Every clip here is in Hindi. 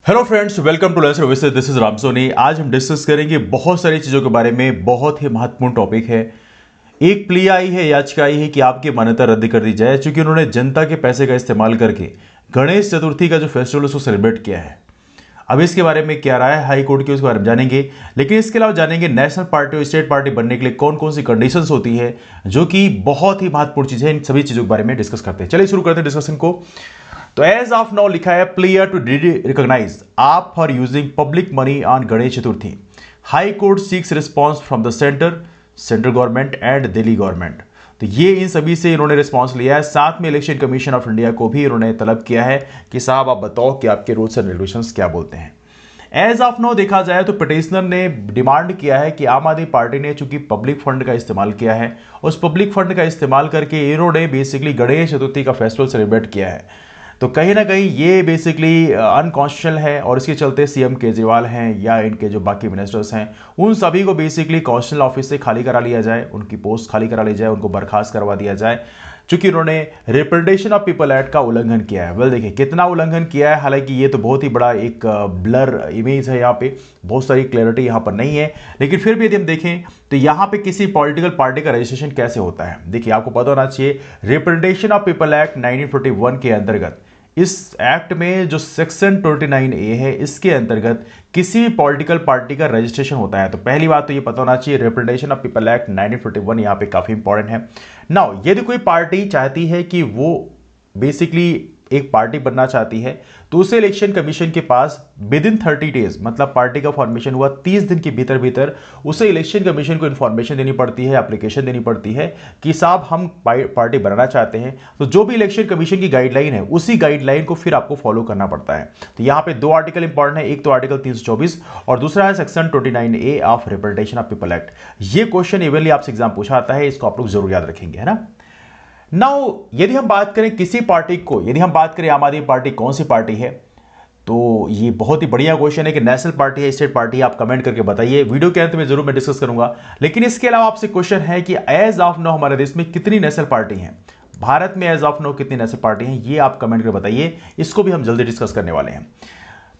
Hello friends, welcome to let's visit. This is Ram Soni. आज हम डिस्कस करेंगे बहुत सारी चीज़ों के बारे में। बहुत ही महत्वपूर्ण टॉपिक है। एक प्ली आई है, याचिका आई है कि आपकी मान्यता रद्द कर दी जाए, क्योंकि उन्होंने जनता के पैसे का इस्तेमाल करके गणेश चतुर्थी का जो फेस्टिवल है उसको सेलिब्रेट किया है। अब इसके बारे में क्या राय है हाई कोर्ट की, उसके बारे में जानेंगे। लेकिन इसके अलावा जानेंगे नेशनल पार्टी और स्टेट पार्टी बनने के लिए कौन कौन सी कंडीशंस होती है, जो कि बहुत ही महत्वपूर्ण चीज़ है। इन सभी चीज़ों के बारे में डिस्कस करते हैं। चलिए शुरू करते हैं डिस्कशन को। तो एज ऑफ नाउ लिखा है player to recognise AAP for using public money on Ganesh Chaturthi. High court seeks response from the central government and Delhi government. तो ये इन सभी से इन्होंने रिस्पॉन्स लिया है। साथ में इलेक्शन कमीशन ऑफ इंडिया को भी इन्होंने तलब किया है कि साहब आप बताओ कि आपके रूल्स एंड रेगुलेशंस क्या बोलते हैं। एज ऑफ नाउ देखा जाए तो पिटिशनर ने डिमांड किया है कि आम आदमी पार्टी ने चूंकि पब्लिक फंड का इस्तेमाल किया है, उस पब्लिक फंड का इस्तेमाल करके इन्होंने बेसिकली गणेश चतुर्थी का फेस्टिवल सेलिब्रेट किया है। तो कहीं ना कहीं ये बेसिकली अनकॉन्स्टिट्यूशनल है और इसके चलते सीएम केजरीवाल हैं या इनके जो बाकी मिनिस्टर्स हैं उन सभी को बेसिकली कॉन्स्टिट्यूशनल ऑफिस से खाली करा लिया जाए, उनकी पोस्ट खाली करा ली जाए, उनको बर्खास्त करवा दिया जाए, क्योंकि उन्होंने रिप्रेजेंटेशन ऑफ पीपल एक्ट का उल्लंघन किया है। वेल देखिए कितना उल्लंघन किया है, हालांकि ये तो बहुत ही बड़ा एक ब्लर इमेज है, यहाँ पे बहुत सारी क्लैरिटी यहाँ पर नहीं है। लेकिन फिर भी यदि हम देखें तो यहाँ पे किसी पॉलिटिकल पार्टी का रजिस्ट्रेशन कैसे होता है, देखिए आपको पता होना चाहिए रिप्रेजेंटेशन ऑफ पीपल एक्ट 1941 के अंतर्गत, इस एक्ट में जो सेक्शन 29A है इसके अंतर्गत किसी भी पॉलिटिकल पार्टी का रजिस्ट्रेशन होता है। तो पहली बात तो ये पता होना चाहिए रिप्रेजेंटेशन ऑफ पीपल एक्ट 1941 यहाँ पे काफी इंपॉर्टेंट है। नाउ यदि कोई पार्टी चाहती है कि वो बेसिकली एक पार्टी बनना चाहती है तो उसे इलेक्शन कमीशन के पास विद इन 30 डेज, मतलब पार्टी का फॉर्मेशन हुआ 30 दिन के भीतर भीतर उसे इलेक्शन कमीशन को इन्फॉर्मेशन देनी पड़ती है, एप्लीकेशन देनी पड़ती है कि साहब हम पार्टी बनाना चाहते हैं। तो जो भी इलेक्शन कमीशन की गाइडलाइन है उसी गाइडलाइन को फिर आपको फॉलो करना पड़ता है। तो यहां पे दो आर्टिकल इंपॉर्टेंट है, एक तो आर्टिकल 324 और दूसरा है section 29A of representation of people act. ये क्वेश्चन इवनली आपसे एग्जाम पूछा आता है, इसको आप लोग जरूर याद रखेंगे, है ना। नाउ यदि हम बात करें किसी पार्टी को, यदि हम बात करें आम आदमी पार्टी कौन सी पार्टी है, तो ये बहुत ही बढ़िया क्वेश्चन है कि नेशनल पार्टी है, स्टेट पार्टी है, आप कमेंट करके बताइए। वीडियो के अंत में जरूर मैं डिस्कस करूंगा। लेकिन इसके अलावा आपसे क्वेश्चन है कि एज ऑफ नाउ हमारे देश में कितनी नेशनल पार्टी हैं, भारत में एज ऑफ नाउ कितनी नेशनल पार्टी हैं, ये आप कमेंट करके बताइए। इसको भी हम जल्दी डिस्कस करने वाले हैं।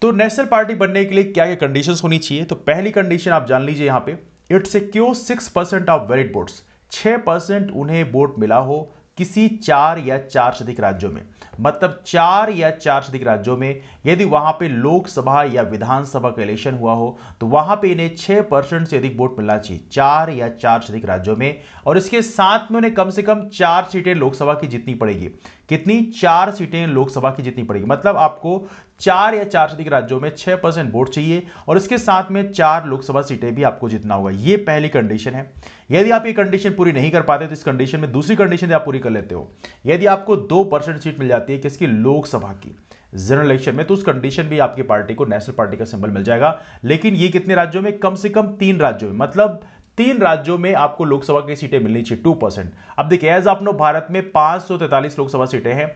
तो नेशनल पार्टी बनने के लिए क्या क्या कंडीशंस होनी चाहिए, तो पहली कंडीशन आप जान लीजिए यहाँ पे, it secure 6% of valid votes, 6% उन्हें वोट मिला हो किसी 4 या 4 से अधिक राज्यों में, मतलब 4 या 4 से अधिक राज्यों में यदि वहां पे लोकसभा या विधानसभा का इलेक्शन हुआ हो तो वहां पे इन्हें 6% से अधिक वोट मिलना चाहिए 4 या 4 से अधिक राज्यों में। और इसके साथ में उन्हें कम से कम 4 सीटें लोकसभा की जीतनी पड़ेगी। कितनी? 4 सीटें लोकसभा की जीतनी पड़ेगी, मतलब आपको 4 या 4 से अधिक राज्यों में 6% वोट चाहिए और इसके साथ में 4 लोकसभा सीटें भी आपको जीतना होगा। ये पहली कंडीशन है। यदि आप ये कंडीशन पूरी नहीं कर पाते तो इस कंडीशन में दूसरी कंडीशन आप पूरी कर लेते हो। यदि आपको 2% सीट मिल जाती है किसकी? लोकसभा की जनरल इलेक्शन में, तो उस कंडीशन भी आपकी पार्टी को नेशनल पार्टी का सिंबल मिल जाएगा। लेकिन ये कितने राज्यों में? कम से कम 3 राज्यों में, मतलब 3 राज्यों में आपको लोकसभा की सीटें मिलनी चाहिए 2%। अब देखिए एज ऑफ नाउ भारत में 543 लोकसभा सीटें हैं।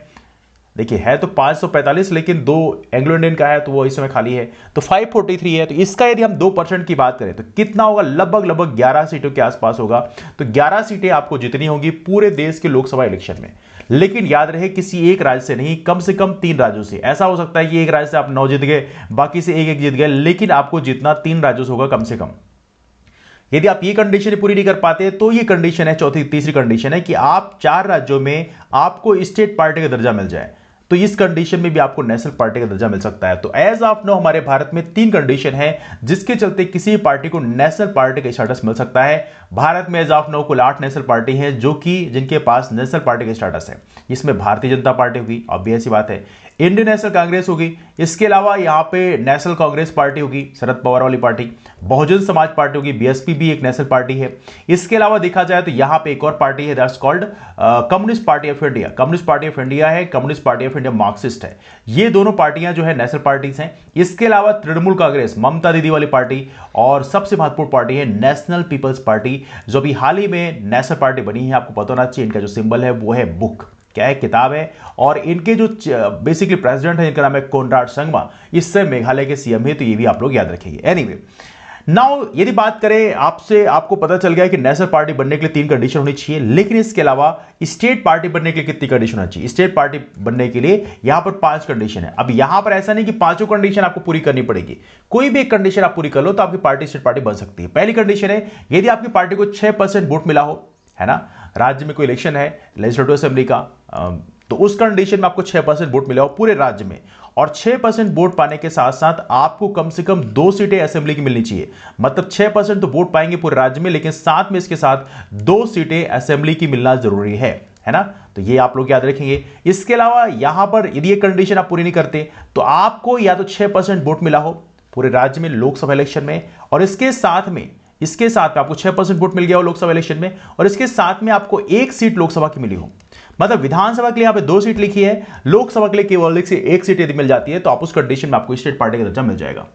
देखिए है तो 545, लेकिन 2 एंग्लो इंडियन का है तो वो इस समय खाली है, तो 543 है। तो इसका यदि हम 2% की बात करें तो कितना होगा? लगभग 11 सीटों के आसपास होगा। तो 11 सीटें आपको जितनी होंगी पूरे देश के लोकसभा इलेक्शन में। लेकिन याद रहे किसी एक राज्य से नहीं, कम से कम 3 राज्यों से। ऐसा हो सकता है कि एक राज्य से आप 9 जीत गए, बाकी से एक जीत गए, लेकिन आपको जितना 3 राज्यों से होगा कम से कम। यदि आप ये कंडीशन पूरी नहीं कर पाते तो ये कंडीशन है तीसरी कंडीशन है कि आप 4 राज्यों में आपको स्टेट पार्टी का दर्जा मिल जाए, तो इस कंडीशन में भी आपको नेशनल पार्टी का दर्जा मिल सकता है। तो एज ऑफ नाउ हमारे भारत में 3 कंडीशन है जिसके चलते किसी पार्टी को नेशनल पार्टी का स्टेटस मिल सकता है। भारत में एज ऑफ नाउ कुल 8 नेशनल पार्टी हैं जो कि जिनके पास नेशनल पार्टी का स्टेटस है। इसमें भारतीय जनता पार्टी होगी, ऑब्वियस सी बात है, इंडियन नेशनल कांग्रेस होगी, इसके अलावा यहां पे नेशनल कांग्रेस पार्टी होगी, शरद पवार वाली पार्टी, बहुजन समाज पार्टी होगी, बीएसपी भी एक नेशनल पार्टी है। इसके अलावा देखा जाए तो यहां पे एक और पार्टी है, that's called communist party of India. Communist party of India है, communist party of India Marxist है। ये दोनों पार्टियां जो है नेशनल पार्टीज हैं। इसके अलावा तृणमूल कांग्रेस, ममता दीदी वाली पार्टी, और सबसे महत्वपूर्ण पार्टी है नेशनल पीपल्स पार्टी, जो अभी हाल ही में नेशनल पार्टी बनी है। आपको पता होना चाहिए इनका जो सिंबल है वो है बुक, क्या है? किताब है। और इनके जो बेसिकली प्रेसिडेंट है, इनका नाम है कोनराड संगमा, इससे मेघालय के सीएम है, तो ये भी आप लोग याद रखेंगे। एनीवे नाउ यदि बात करें आपसे, आपको पता चल गया कि नेशनल पार्टी बनने के लिए 3 कंडीशन होनी चाहिए, लेकिन इसके अलावा स्टेट पार्टी बनने के लिए कितनी कंडीशन होनी चाहिए? स्टेट पार्टी बनने के लिए यहां पर 5 कंडीशन है। अब यहां पर ऐसा नहीं कि पांचों कंडीशन आपको पूरी करनी पड़ेगी, कोई भी एक कंडीशन आप पूरी कर लो तो आपकी पार्टी स्टेट पार्टी बन सकती है। पहली कंडीशन है यदि आपकी पार्टी को 6% वोट मिला हो, है ना, राज्य में कोई इलेक्शन है लेजिस्लेटिव असेंबली का, तो उस कंडीशन में आपको 6% वोट मिला हो पूरे राज्य में, और 6% वोट पाने के साथ साथ आपको कम से कम 2 सीटें असेंबली की मिलनी चाहिए। मतलब 6% तो वोट पाएंगे पूरे राज्य में, लेकिन साथ में इसके साथ 2 सीटें असेंबली की मिलना जरूरी है ना। तो ये आप लोग याद रखेंगे। इसके अलावा यहां पर यदि ये कंडीशन आप पूरी नहीं करते तो आपको या तो 6% वोट मिला हो पूरे राज्य में लोकसभा इलेक्शन में, और इसके साथ में आपको 6% वोट मिल गया हो लोकसभा इलेक्शन में, और इसके साथ में आपको 1 सीट लोकसभा की मिली हो। मतलब विधानसभा के लिए यहां पे 2 सीट लिखी है, लोकसभा के लिए केवल 1 सीट यदि मिल जाती है तो आप उस कंडीशन में आपको स्टेट पार्टी का दर्जा मिल जाएगा।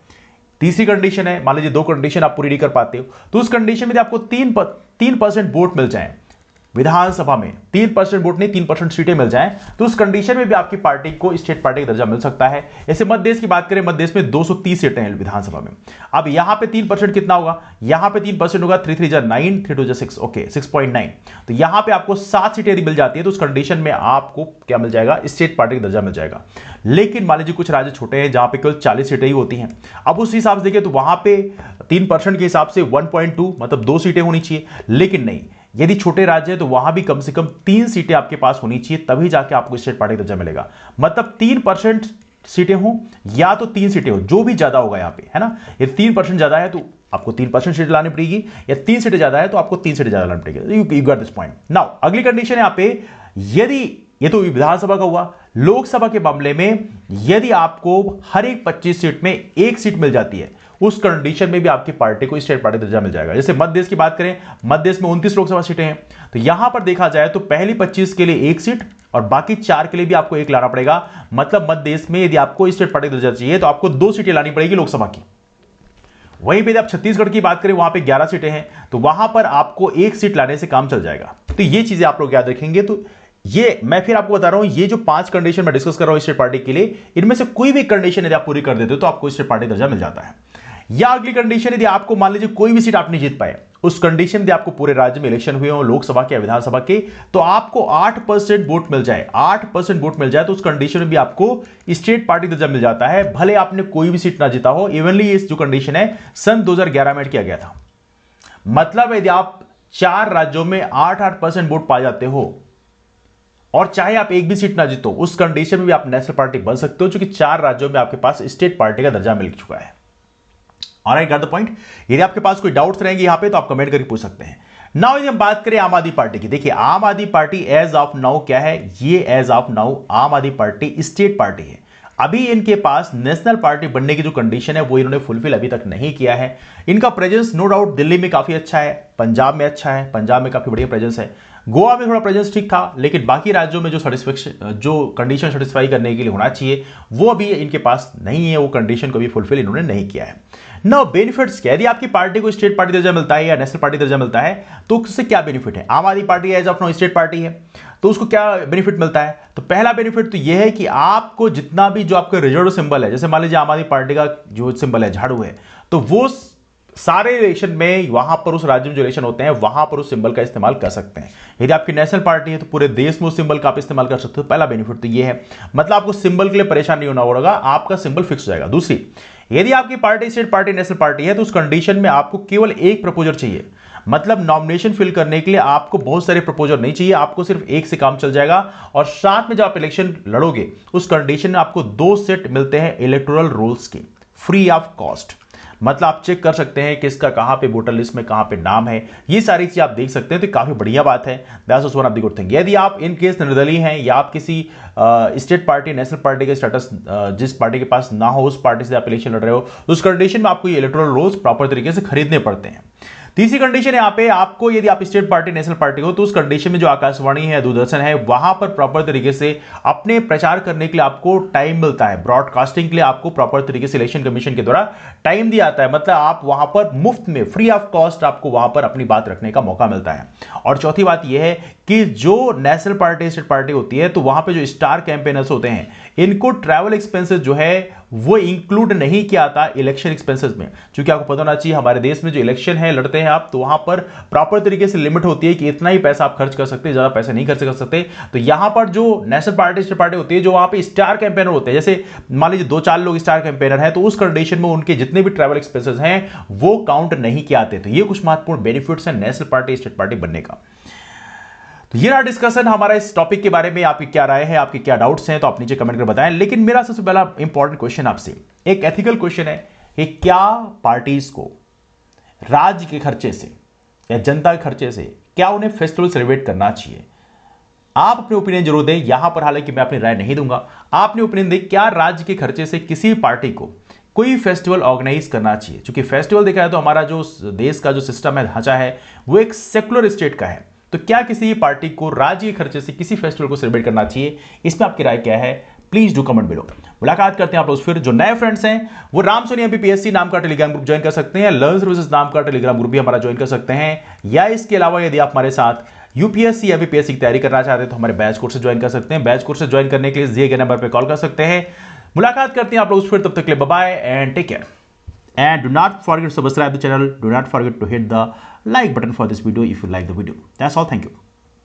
तीसरी कंडीशन है, मान लीजिए 2 कंडीशन आप पूरी नहीं कर पाते हो, तो उस कंडीशन में आपको 3% वोट मिल जाए विधानसभा में, 3% वोट नहीं 3% सीटें मिल जाएं, तो उस कंडीशन में भी आपकी पार्टी को स्टेट पार्टी का दर्जा मिल सकता है। ऐसे मध्य देश की बात करें, मध्य देश में 230 सीटें हैं विधानसभा में। अब यहां पे 3% कितना होगा? यहां पे 3% होगा 3 3 जा 9, 3 2 जा 6, ओके 6.9। तो यहां पे आपको 7 सीटें यदि मिल जाती है तो उस कंडीशन में आपको क्या मिल जाएगा? स्टेट पार्टी का दर्जा मिल जाएगा। लेकिन मान लीजिए कुछ राज्य छोटे हैं जहां पे केवल 40 सीटें ही होती हैं, अब उस हिसाब से देखिए तो वहां पे 3% के हिसाब से 1.2 मतलब 2 सीटें होनी चाहिए। लेकिन नहीं, यदि छोटे राज्य है तो वहां भी कम से कम 3 सीटें आपके पास होनी चाहिए, तभी जाके आपको स्टेट पार्टी का दर्जा मिलेगा। मतलब 3% सीटें हो या तो 3 सीटें हो, जो भी ज्यादा होगा यहां पे, है ना। यदि 3% ज्यादा है तो आपको 3% सीट लानी पड़ेगी, या 3 सीटें ज्यादा है तो आपको 3 सीटें ज्यादा लानी पड़ेगी। You got this point. Now अगली कंडीशन है यहां पे, यदि ये तो विधानसभा का हुआ, लोकसभा के मामले में यदि आपको हर एक 25 सीट में 1 सीट मिल जाती है, उस कंडीशन में भी आपकी पार्टी को स्टेट पार्टी दर्जा मिल जाएगा। जैसे मध्य देश की बात करें, मध्य देश में 29 लोकसभा सीटें हैं, तो यहां पर देखा जाए तो पहली 25 के लिए 1 सीट और बाकी 4 के लिए भी आपको 1 लाना पड़ेगा। मतलब मध्य देश में यदि आपको स्टेट पार्टी दर्जा चाहिए तो आपको 2 सीटें लानी पड़ेगी लोकसभा की। वहीं पे आप छत्तीसगढ़ की बात करें, वहां पे 11 सीटें हैं, तो वहां पर आपको 1 सीट लाने से काम चल जाएगा। तो ये चीजें आप लोग याद रखेंगे। तो ये मैं फिर आपको बता रहा हूं, ये जो 5 कंडीशन मैं डिस्कस कर रहा हूं स्टेट पार्टी के लिए, इनमें से कोई भी कंडीशन यदि आप पूरी कर देते हो तो आपको स्टेट पार्टी दर्जा मिल जाता है। या अगली कंडीशन, यदि आपको मान लीजिए कोई भी सीट आप नहीं जीत पाए, उस कंडीशन यदि आपको पूरे राज्य में इलेक्शन हुए हो लोकसभा के या विधानसभा के, तो आपको 8% वोट मिल जाए, 8% वोट मिल जाए तो उस कंडीशन में भी आपको स्टेट पार्टी दर्जा मिल जाता है, भले आपने कोई भी सीट ना जीता हो। इवनली ये जो कंडीशन है सन 2011 में किया गया था। मतलब यदि आप 4 राज्यों में 8% वोट पा जाते हो और चाहे आप एक भी सीट ना जीतो, उस कंडीशन में भी आप नेशनल पार्टी बन सकते हो, क्योंकि 4 राज्यों में आपके पास स्टेट पार्टी का दर्जा मिल चुका है। Alright, got the point. यदि आपके पास कोई डाउट्स रहेंगे यहां पे तो आप कमेंट करके पूछ सकते हैं। नाउ यदि हम बात करें आम आदमी पार्टी की, देखिए आम Aadmi Party as of now क्या है? ये एज ऑफ नाउ आम आदमी पार्टी स्टेट पार्टी है। अभी इनके पास नेशनल पार्टी बनने की जो कंडीशन है वो इन्होंने फुलफिल अभी तक नहीं किया है। इनका प्रेजेंस नो डाउट दिल्ली में काफी अच्छा है, पंजाब में अच्छा है, पंजाब में काफी बढ़िया प्रेजेंस है, गोवा में थोड़ा प्रेजेंस ठीक था, लेकिन बाकी राज्यों में जो कंडीशन सेटिस्फाई करने के लिए होना चाहिए वो अभी इनके पास नहीं है, वो कंडीशन को भी फुलफिल इन्होंने नहीं किया है। नो बेनिफिट्स क्या? यदि आपकी पार्टी को स्टेट पार्टी दर्जा मिलता है या नेशनल पार्टी दर्जा मिलता है तो उससे क्या बेनिफिट है? Aam Aadmi Party as of now state party है तो उसको क्या बेनिफिट मिलता है? तो पहला बेनिफिट तो यह है कि आपको जितना भी जो आपका रिजर्व सिंबल है, जैसे मान लीजिए आम आदमी पार्टी का जो सिंबल है झाड़ू है, तो वो सारे इलेक्शन में वहां पर उस राज्य में जो इलेक्शन होते हैं वहां पर उस सिंबल का इस्तेमाल कर सकते हैं। यदि आपकी नेशनल पार्टी है तो पूरे देश में उस सिंबल का आप इस्तेमाल कर सकते हो। पहला बेनिफिट तो ये है, मतलब आपको सिंबल के लिए परेशान नहीं होना होगा, आपका सिंबल फिक्स हो जाएगा। दूसरी, यदि आपकी party state party national party है तो उस कंडीशन में आपको केवल एक प्रपोजल चाहिए। मतलब नॉमिनेशन फिल करने के लिए आपको बहुत सारे प्रपोजल नहीं चाहिए, आपको सिर्फ एक से काम चल जाएगा। और साथ में जब आप इलेक्शन लड़ोगे उस कंडीशन में आपको 2 सेट मिलते हैं इलेक्टोरल रोल्स के, फ्री ऑफ कॉस्ट। मतलब आप चेक कर सकते हैं किसका कहां पे वोटर लिस्ट में कहां पे नाम है, ये सारी चीज आप देख सकते हैं, तो काफी बढ़िया बात है। That's one of the good thing. यदि आप इन केस निर्दलीय हैं या आप किसी स्टेट पार्टी नेशनल पार्टी के स्टेटस जिस पार्टी के पास ना हो उस पार्टी से आप इलेक्शन लड़ रहे हो, उस कंडीशन में आपको ये इलेक्टोरल रोल्स प्रॉपर तरीके से खरीदने पड़ते हैं। तीसरी कंडीशन यहाँ पे आपको, यदि आप स्टेट पार्टी नेशनल पार्टी हो, तो उस कंडीशन में जो आकाशवाणी है, दूरदर्शन है, वहां पर प्रॉपर तरीके से अपने प्रचार करने के लिए आपको टाइम मिलता है। ब्रॉडकास्टिंग के लिए आपको प्रॉपर तरीके से इलेक्शन कमीशन के द्वारा टाइम दिया जाता है, मतलब आप वहां पर मुफ्त में, फ्री ऑफ कॉस्ट आपको वहां पर अपनी बात रखने का मौका मिलता है। और चौथी बात यह है कि जो नेशनल पार्टी स्टेट पार्टी होती है, तो वहां पे जो स्टार कैंपेनर्स होते हैं, इनको ट्रैवल एक्सपेंसेस जो है वो इंक्लूड नहीं किया जाता इलेक्शन एक्सपेंसेस में। क्योंकि आपको पता होना चाहिए, हमारे देश में जो इलेक्शन है लड़ते हैं आप, तो वहां पर प्रॉपर तरीके से लिमिट होती है कि इतना ही पैसा आप खर्च कर सकते हैं, ज्यादा पैसा नहीं खर्च कर सकते। तो यहां पर जो नेशनल पार्टी स्टेट पार्टी होती है, जो वहां पे स्टार कैंपेनर होते हैं, जैसे मान लीजिए 2-4 लोग स्टार कैंपेनर हैं, तो उस कंडीशन में उनके जितने भी ट्रैवल एक्सपेंसेस हैं वो काउंट नहीं किए आते। तो ये कुछ महत्वपूर्ण बेनिफिट्स हैं नेशनल पार्टी स्टेट पार्टी बनने का। तो ये रहा डिस्कशन हमारा इस टॉपिक के बारे में। आपकी क्या राय है, आपके क्या डाउट्स हैं, तो आप नीचे कमेंट कर बताएं। लेकिन मेरा सबसे पहला इंपॉर्टेंट क्वेश्चन आपसे एक एथिकल क्वेश्चन है कि क्या पार्टीज को राज्य के खर्चे से या जनता के खर्चे से क्या उन्हें फेस्टिवल सेलिब्रेट करना चाहिए? आप अपने ओपिनियन जरूर दें। यहां पर हालांकि मैं अपनी राय नहीं दूंगा, आप अपने ओपिनियन दें, क्या राज्य के खर्चे से किसी पार्टी को कोई फेस्टिवल ऑर्गेनाइज करना चाहिए? क्योंकि फेस्टिवल देखा है तो हमारा जो देश का जो सिस्टम है, ढांचा है, वो एक सेकुलर स्टेट का है। तो क्या किसी पार्टी को राज्य के खर्चे से किसी फेस्टिवल को सेलिब्रेट करना चाहिए? इसमें आपकी राय क्या है? Please do comment below. मुलाकात करते हैं आप लोग फिर। जो नए फ्रेंड्स हैं वो राम सोनी MPPSC नाम का टेलीग्राम ग्रुप ज्वाइन कर सकते हैं, लर्न सर्विसेज नाम का टेलीग्राम ग्रुप भी हमारा ज्वाइन कर सकते हैं। या इसके अलावा यदि आप हमारे साथ UPSC या MPPSC की तैयारी करना चाहते हैं तो हमारे बैच कोर्स ज्वाइन कर सकते हैं। बैच कोर्स ज्वाइन करने के लिए दिए गए नंबर पर कॉल कर सकते हैं। मुलाकात करते हैं आप लोग फिर, तब तक के लिए bye and take care. And do not forget to subscribe the channel. Do not forget to hit the like button for this video if you like the video. That's all. Thank you.